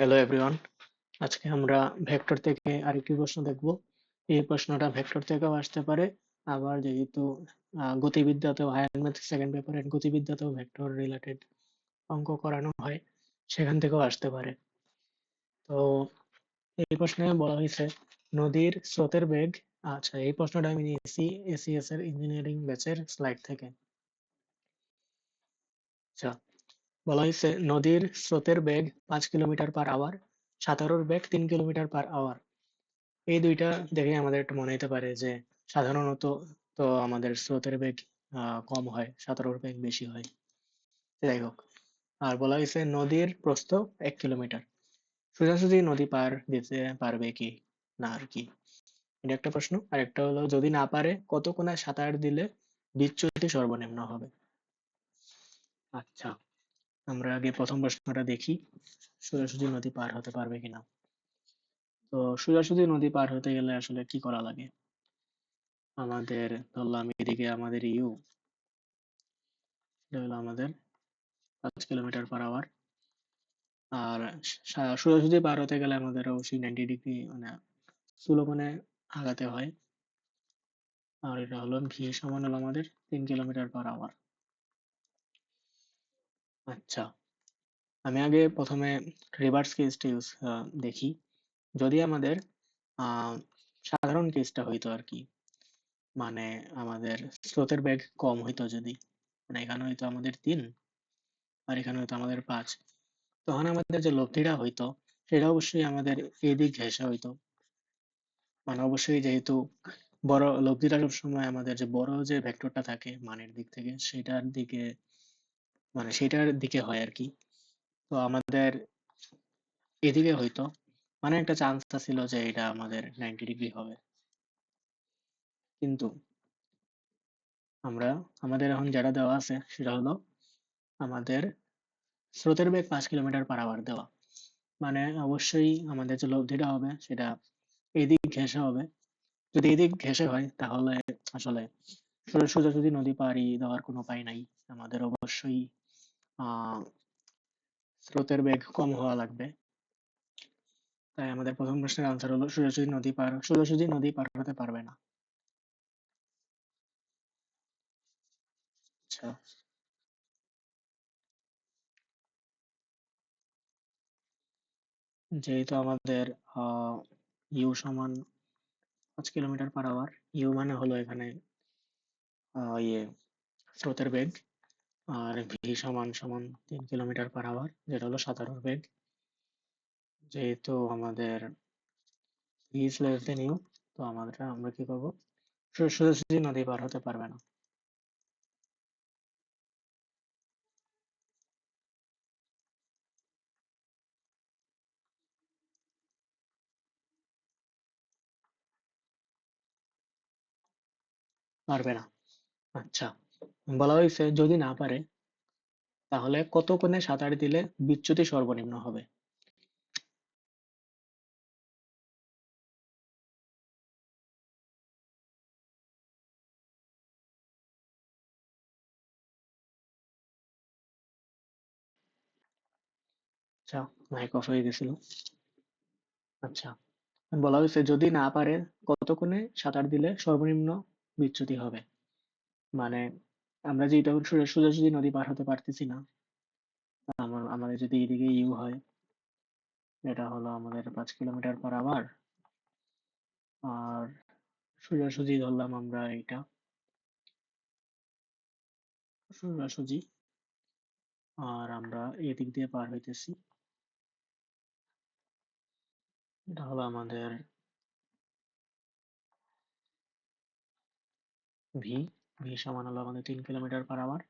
Hello everyone, আজকে আমরা vector থেকে আরেকটি প্রশ্ন দেখব। এই প্রশ্নটা ভেক্টর থেকেও আসতে পারে, আবার যেহেতু গতিবিদ্যাতেও হায়ার ম্যাথ সেকেন্ড পেপারের গতিবিদ্যাতেও ভেক্টর রিলেটেড অঙ্ক করানো হয়, সেখান থেকেও আসতে পারে। তো এই প্রশ্নে বলা হয়েছে নদীর স্রোতের বেগ। আচ্ছা, এই প্রশ্নটা আমি নিয়েছি এসিএস এর ইঞ্জিনিয়ারিং ব্যাচের স্লাইড থেকে। আচ্ছা, বলা হয়েছে নদীর স্রোতের বেগ 5 কিলোমিটার/আওয়ার, সাঁতারুর বেগ 3 কিলোমিটার/আওয়ার। এই দুইটা দেখে আমাদের একটু মনে হতে পারে যে সাধারণত তো আমাদের স্রোতের বেগ কম হয়, সাঁতারুর বেগ বেশি হয়। যাই হোক, আর বলা হয়েছে নদীর প্রস্থ 1 কিলোমিটার। সোজাসুজি নদী পার দিতে পারবে কি না আর কি, এটা একটা প্রশ্ন। আর একটা হলো যদি না পারে কত কোণে সাঁতার দিলে বিচ্যুতি সর্বনিম্ন হবে। আচ্ছা, আমরা আগে প্রথম প্রশ্নটা দেখি, সোজাসুজি নদী পার হতে পারবে কিনা। তো সোজাসুজি নদী পার হতে গেলে আসলে কি করা লাগে? আমাদের ধরলাম এদিকে আমাদের ইউ, এটা হলো আমাদের 5 কিলোমিটার/আওয়ার। আর সোজাসুজি পার হতে গেলে আমাদের অবশ্যই 90 ডিগ্রি মানে স্লো কোণে আগাতে হয়। আর এটা হলো ভি সমান হলো আমাদের 3 কিলোমিটার/আওয়ার। আচ্ছা, আমি আগে প্রথমে রিভার্স কেসটা দেখি। যদি আমাদের আহ সাধারণ কেসটা হইতো আর কি, মানে আমাদের স্রোতের বেগ কম হইতো, যদি মানে এখানে হয়তো আমাদের 3 আর এখানে হয়তো আমাদের 5, তখন আমাদের যে লব্ধিটা হইতো সেটা অবশ্যই আমাদের এদিক ঘেঁষা হইতো। মানে অবশ্যই যেহেতু বড় লব্ধিটা সবসময় আমাদের যে বড় যে ভেক্টরটা থাকে মানের দিক থেকে সেটার দিকে, মানে সেটার দিকে হয় আর কি। তো আমাদের এদিকে হইতো, মানে একটা চান্স ছিল যে এটা আমাদের 90 ডিগ্রি হবে। কিন্তু আমরা আমাদের এখন যেটা দেওয়া আছে সেটা হলো আমাদের স্রোতের বেগ 5 কিলোমিটার/আওয়ার দেওয়া, মানে অবশ্যই আমাদের যে লব্ধিটা হবে সেটা এদিক ঘেঁষে হবে। যদি এদিক ঘেঁষে হয় তাহলে আসলে সোজাসুজি নদী পাড়ি দেওয়ার কোনো উপায় নাই। আমাদের অবশ্যই আহ স্রোতের বেগ কম হওয়া লাগবে। তাই আমাদের প্রথম প্রশ্নের আনসার হলো সোজাসুজি নদী পার হতে পারবে না। আচ্ছা, যেহেতু আমাদের আহ ইউ সমান 5 কিলোমিটার/আওয়ার, ইউ মানে হলো এখানে ইয়ে স্রোতের বেগ, আর ভি সমান সমান 3 কিলোমিটার/আওয়ার, যেটা হলো সাঁতারুর বেগ। যেহেতু আমাদের V is less than U, তো আমরা কি করবো, সোজাসুজি নদী পার হতে পারবে না। পারবে না। আচ্ছা, বলা হয়েছে যদি না পারে তাহলে কত কোণে সাঁতার দিলে বিচ্যুতি সর্বনিম্ন হবে। আচ্ছা, মাইক অফ হয়ে গেছিল। আচ্ছা, বলা হয়েছে যদি না পারে কত কোণে সাঁতার দিলে সর্বনিম্ন বিচ্যুতি হবে। মানে আমরা যে এটা সোজাসুজি নদী পার হতে পারতেছি না, আমাদের যদি এদিকে ইউ হয়, এটা হলো আমাদের 5 কিলোমিটার/আওয়ার, আর সোজাসুজি ধরলাম আমরা এটা সোজাসুজি, আর আমরা এদিক দিয়ে পার হইতেছি, এটা হলো আমাদের ভি। ভি সমান হলো আমাদের 3 কিলোমিটার/আওয়ার,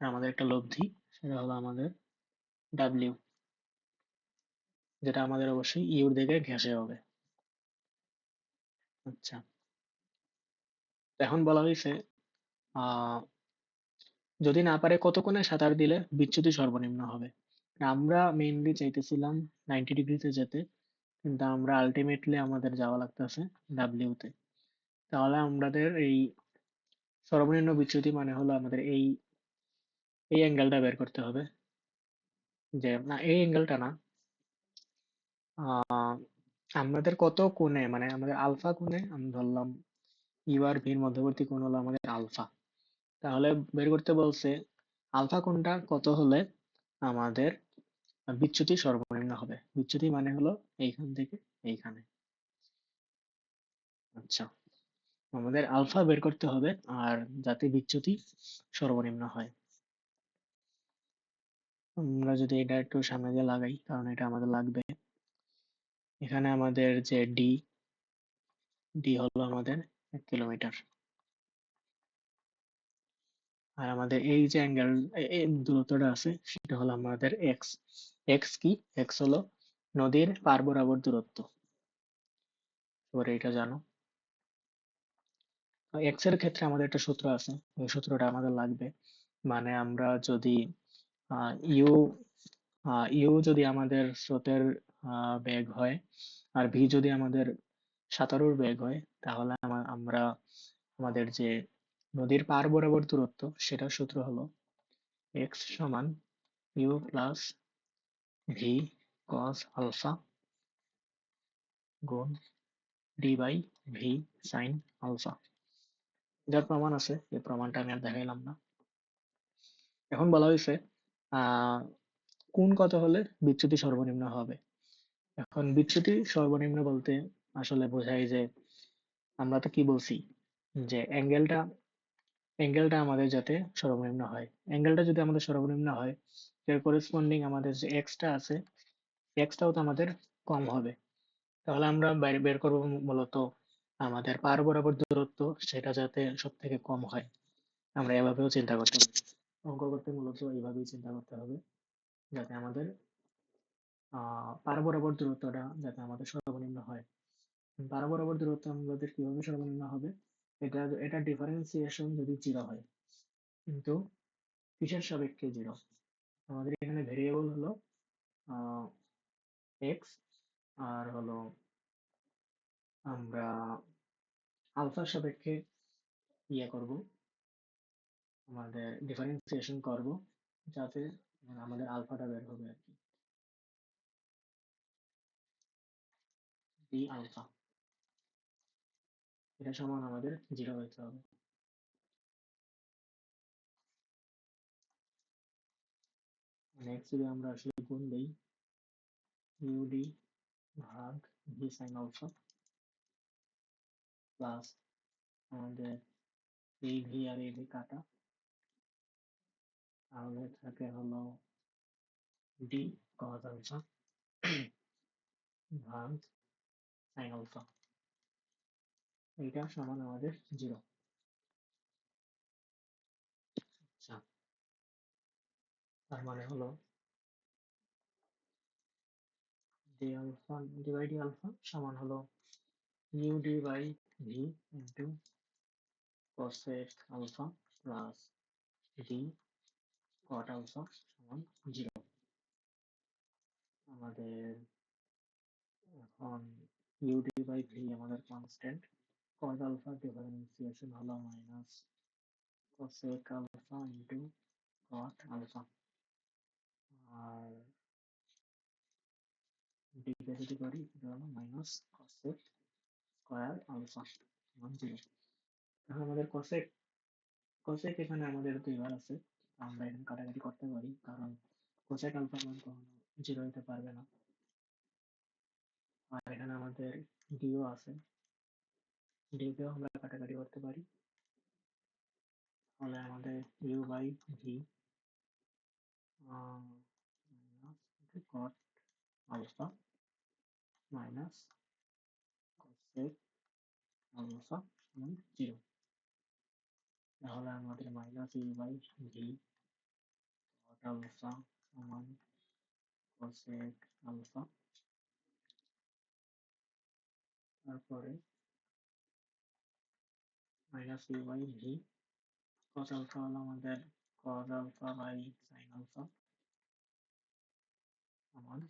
আর আমাদের একটা লব্ধি, সেটা হলো আমাদের ডাব্লিউ, যেটা আমাদের অবশ্যই ইউর দিকে ঘেঁষে হবে। আচ্ছা, এখন বলা হয়েছে আহ যদি না পারে কত কোণে সাঁতার দিলে বিচ্যুতি সর্বনিম্ন হবে। আমরা মেইনলি চাইতেছিলাম 90 ডিগ্রিতে যেতে, কিন্তু আমরা আলটিমেটলি আমাদের যাওয়া লাগতেছে ডাব্লিউ তে। তাহলে আমাদের এই সর্বনিম্ন বিচ্যুতি মানে হলো আমাদের এই এই অ্যাঙ্গেলটা বের করতে হবে। যে না, এই অ্যাঙ্গেলটা না, আহ আমাদের কত কোণে, মানে আমাদের আলফা কোণে আমি ধরলাম ইউ আর ভির মধ্যবর্তী কোণ হলো আমাদের আলফা। তাহলে বের করতে বলছে আলফা কোণটা কত হলে আমাদের বিচ্যুতি সর্বনিম্ন হবে। বিচ্যুতি মানে হলো এইখান থেকে এইখানে। আচ্ছা, আমাদের আলফা বের করতে হবে আর যাতে বিচ্যুতি সর্বনিম্ন হয়। আমরা যদি এটা একটু সামনে দিয়ে লাগাই, কারণ এটা আমাদের লাগবে। এখানে আমাদের যে ডি, ডি হলো আমাদের 1 কিলোমিটার। আর আমাদের এই যে অ্যাঙ্গেল, এই দূরত্বটা আছে সেটা হলো আমাদের এক্স। এক্স কি? এক্স হলো নদীর পার বরাবর দূরত্ব। এবারে এটা জানো। এক্স এর ক্ষেত্রে আমাদের একটা সূত্র আছে, ওই সূত্রটা আমাদের লাগবে। মানে আমরা যদি ইউ ইউ যদি আমাদের স্রোতের বেগ হয়, আর ভি যদি আমাদের সাঁতারুর বেগ হয়, তাহলে আমরা আমাদের যে নদীর পার বরাবর দূরত্ব, সেটার সূত্র হলো এক্স সমান U plus V cos alpha গুণ D by V sine alpha. যার প্রমাণ আছে, এই প্রমাণটা আমি আর দেখাইলাম না। এখন বলা হয়েছে আহ কোণ কত হলে বিচ্যুতি সর্বনিম্ন হবে। এখন বিচ্যুতি সর্বনিম্ন বলতে আসলে বোঝায় যে, আমরা তো কি বলছি যে অ্যাঙ্গেলটা আমাদের যাতে সর্বনিম্ন হয়। অ্যাঙ্গেলটা যদি আমাদের সর্বনিম্ন হয়, এর করেসপন্ডিং আমাদের যে এক্সটা আছে, এক্সটাও তো আমাদের কম হবে। তাহলে আমরা বাইরে বের করবো মূলত আমাদের পার বরাবর দূরত্ব, সেটা যাতে সব থেকে কম হয়। আমরা এভাবেও চিন্তা করতে পারি। অঙ্ক করতে মূলত এইভাবেই চিন্তা করতে হবে, যাতে আমাদের পার বরাবর দূরত্বটা যাতে আমাদের সর্বনিম্ন হয়। পার বরাবর দূরত্ব আমাদের কিভাবে সর্বনিম্ন হবে? এটা ডিফারেন্সিয়েশন যদি জিরো হয়, কিন্তু কিসের সাপেক্ষে জিরো? আমাদের এখানে ভেরিয়েবল হলো এক্স, আর হলো আমরা আলফার সাপেক্ষে করব, আমাদের ডিফারেন্সিয়েশন করব, যাতে আমাদের আলফাটা বের হবে আর কি, ডি আলফা। এটা সমান আমাদের জিরো হইতে হবে। নেক্সট যদি আমরা আসলে গুণ দেই, ইউডি ভাগ ভি সাইন আলফা প্লাস আমাদের এই ভি আর এই ভি কাটা, তাহলে থাকে হলো ডি কজ আলফা ভাগ সাইন আলফা। এইটা সমান আমাদের জিরো। আচ্ছা, তার মানে হলো D alpha D by D alpha সমান হলো U D by V into cosec alpha plus D cot alpha সমান জিরো। আমাদের এখন ইউ ডি বাই ভি আমাদের কনস্ট্যান্ট, cos আলফা ডিফারেন্সিয়েশন হলো minus cosec alpha into cot alpha, আর D কে যদি করি এটা হলো মাইনাস cosec স্কয়ার আলফা সমান জিরো। এখন আমাদের cosec এখানে আমাদের দুইবার আছে, আমরা এখানে কাটাকাটি করতে পারি, কারণ cosec আলফা মান কখনো জিরো হতে পারবে না। আর এখানে আমাদের ডিও আছে, ডিকেও আমরা কাটাকাটি করতে পারি। তাহলে আমাদের U by V minus cot alpha minus cosec alpha সমান জিরো। তাহলে আমাদের minus U by V cot alpha সমান cosec আলফা, তারপরে minus U by V cos alpha হলো আমাদের cos alpha by sin alpha সমান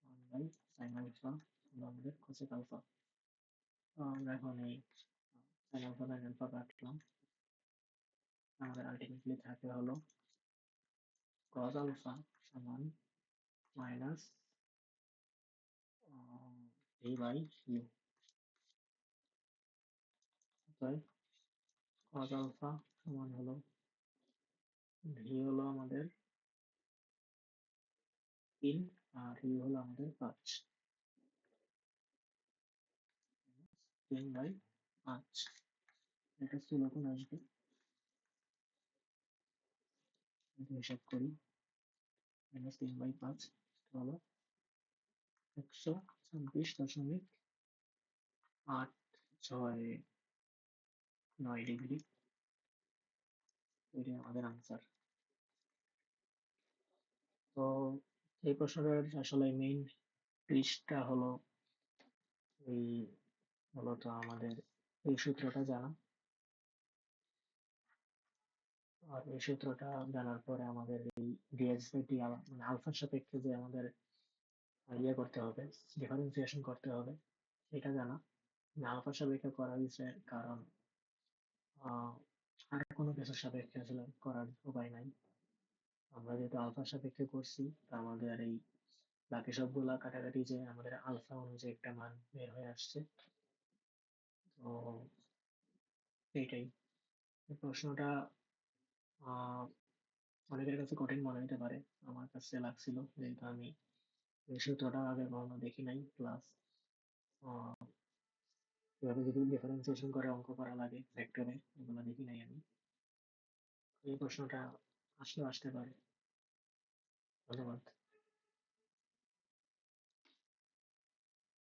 1 বাই sin আলফা হলো আমাদের cosec আলফা। তো আমরা এখন এই sin আলফা sin আলফা কাটলাম, আমাদের আলটিমেটলি থাকে হলো cos আলফা সমান মাইনাস ভি বাই ইউ। তাই cos আলফা সমান হলো ভি হলো আমাদের 3 আর ইউ হলো আমাদের 5। 3/5 এটা স্থূল কোণ আসবে, যদি হিসাব করি -3/5 হলো 126.869 ডিগ্রি। এটাই আমাদের আনসার। তো এই প্রশ্নটার আসলে মেইন টুইস্টটা হলো এই মূলত আমাদের এই সূত্রটা জানা, আর এই সূত্রটা জানার পরে আমাদের এই ডিএক্সিটি মানে আলফার সাপেক্ষে যে আমাদের ইয়ে করতে হবে, ডিফারেন্সিয়েশন করতে হবে, সেটা জানা। আলফার সাপেক্ষে করা হয়েছে কারণ আর কোনো কিছুর সাপেক্ষে আসলে করার উপায় নাই। আমরা যেহেতু আলফার সাপেক্ষে করছি, তা আমাদের এই বাকি সবগুলা কাটাকাটি যে আমাদের আলফা অনুযায়ী একটা মান বের হয়ে আসছে। তো এইটাই এই প্রশ্নটা আহ অনেকের কাছে কঠিন মনে হতে পারে, আমার কাছে লাগছিল যেহেতু আমি এই সূত্রটা আগে কখনো দেখি নাই, প্লাস এভাবে যদি ডিফারেন্সিয়েশন করে অঙ্ক করা লাগে ভেক্টরে, এগুলো দেখি নাই আমি। এই প্রশ্নটা আসলেও আসতে পারে। ধন্যবাদ।